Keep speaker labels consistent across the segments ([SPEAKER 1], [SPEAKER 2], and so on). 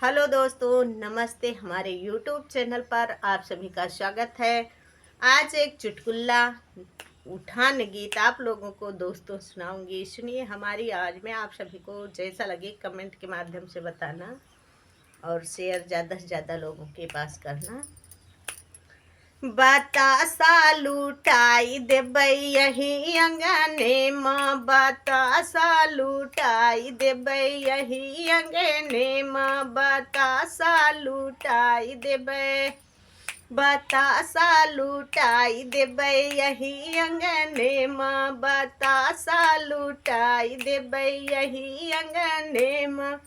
[SPEAKER 1] Hello दोस्तों, नमस्ते। हमारे यूट्यूब चैनल पर आप सभी का स्वागत है। आज एक चुटकुला उठान गीत आप लोगों को दोस्तों सुनाऊंगी। सुनिए हमारी आज में। आप सभी को जैसा लगे कमेंट के माध्यम से बताना और शेयर ज़्यादा से ज़्यादा लोगों के पास करना। बतासा लुटाई देबै यही अंगने में, बतासा लुटाई देबै यही अंगने में, बतासा लुटाई देबै, बतासा लुटाई देबै यही अंगने में, बतासा लुटाई देबै यही अंगने में।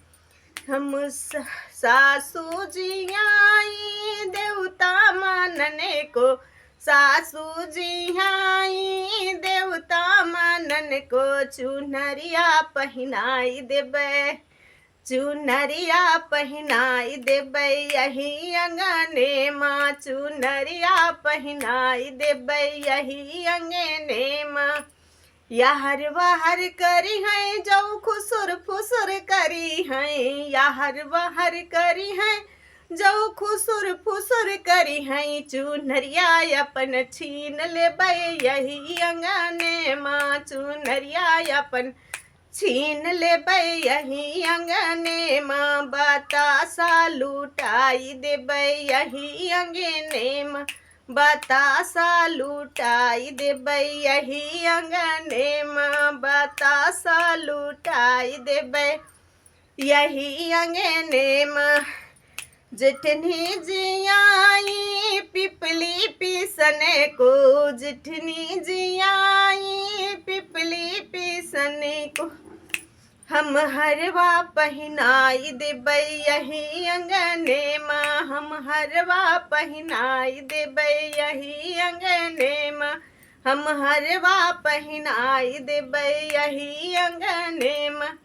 [SPEAKER 1] हम सासू जी आई देवता मानने को, सासू जी आई देवता मानन को, चुनरिया पहनाई देबै, चुनरिया पहनाई देबै यही अंगने माँ, चुनरिया पहनाई देबै यही अंगने माँ। याहर बाहर करी है जो खुसुर फुसुर करी है, याहर बाहर करी है जो खुसुर फुसुर करी है, चुनरिया अपन छीन लेबै यही अंगने माँ, चुनरिया अपन छीन लेबै यही अंगने माँ, बतासा लुटाई देबै यही अंगने माँ, बतासा लुटाई देबै यही अंगने में, बतासा लुटाई देबै यही अंगने में। जिठनी जियाई पिपली पीसने को, जिठनी जियाई पिपली पीसने को, हम हरवा पहनाई देबै यही अंगने माँ, हम हरवा पहनाई देबै यही अंगने माँ, हम हरवा पहनाई देबै यही अंगने माँ।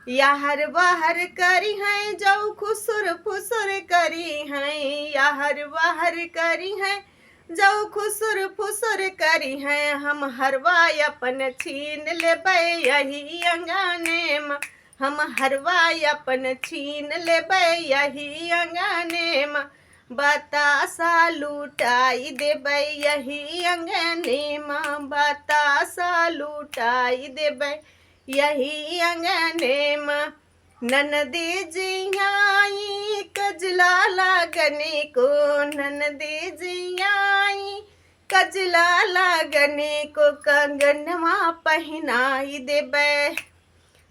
[SPEAKER 1] याहर बाहर करी है जो खुसुर फुसुर करी है, याहर बाहर करी है जो खुसुर फुसुर करी है, हम हरवा अपन छीन लेबै यही अंगने में, हम हरवा अपन छीन लेबै यही अंगने में, बतासा लुटाई देबै यही अंगने में, बतासा लुटाई देबै यही अंगने में। ननदी जी आई कजला लागने को, ननदी जी आई कजला लागने को, कंगनवा पहनाई देबै,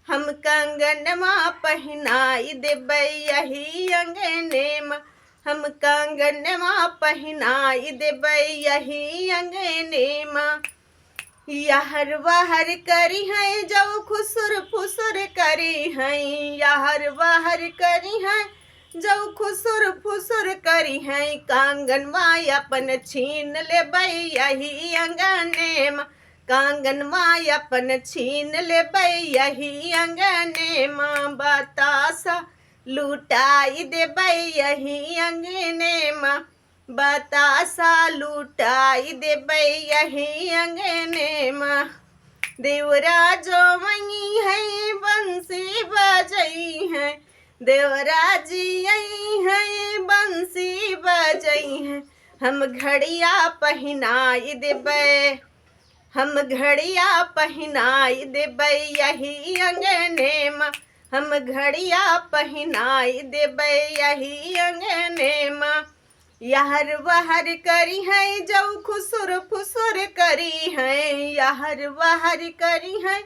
[SPEAKER 1] हम कंगनवा पहनाई देबै यही अंगने में, हम कंगनवा पहनाई देबै यही अंगने में। याहर बाहर करी है जो खुसुर फुसुर करी है, याहर बाहर करी है जो खुसुर फुसुर करी है, कांगनवा अपन छीन लेबै यही अंगने में, कांगनवा अपन छीन लेबै यही अंगने में, बतासा लुटाई देबै यही अंगने में, बतासा लुटाई देबै यही अंगने में। देवरा जो मई है बंसी बजई है, देवरा जी आई है बंसी बजई है, हम घड़िया पहनाई देबै, हम घड़िया पहनाई देबै यही अंगने में, हम घड़िया पहनाई देबै यही अंगने में। याहर बाहर करी है जो खुसुर फुसुर करी है, याहर बाहर करी है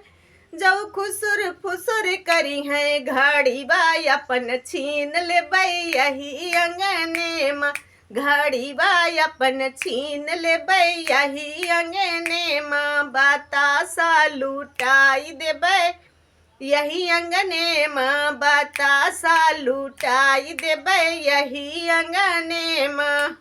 [SPEAKER 1] जो खुसुर फुसुर करी है, घड़ी बा अपन छीन लेबै यही अंगने में, घड़ी बा अपन छीन लेबै यही अंगने में, बतासा लुटाई देबै यही अंगने में, बतासा लुटाई देबै यही अंगने में।